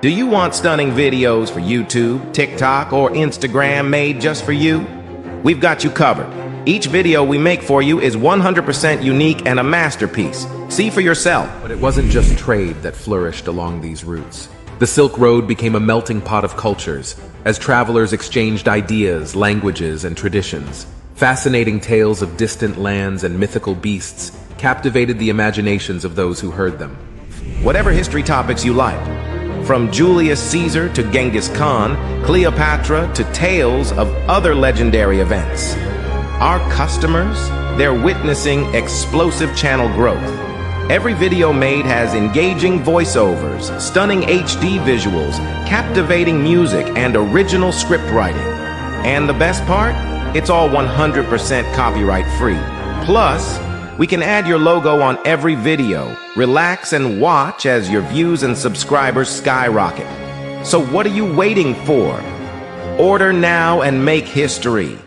Do you want stunning videos for YouTube, TikTok, or Instagram made just for you? We've got you covered. Each video we make for you is 100% unique and a masterpiece. See for yourself. But it wasn't just trade that flourished along these routes. The Silk Road became a melting pot of cultures, as travelers exchanged ideas, languages, and traditions. Fascinating tales of distant lands and mythical beasts captivated the imaginations of those who heard them. Whatever history topics you like, from Julius Caesar to Genghis Khan, Cleopatra to tales of other legendary events. Our customers, they're witnessing explosive channel growth. Every video made has engaging voiceovers, stunning HD visuals, captivating music, and original script writing. And the best part? It's all 100% copyright free. Plus, we can add your logo on every video. Relax and watch as your views and subscribers skyrocket. So what are you waiting for? Order now and make history.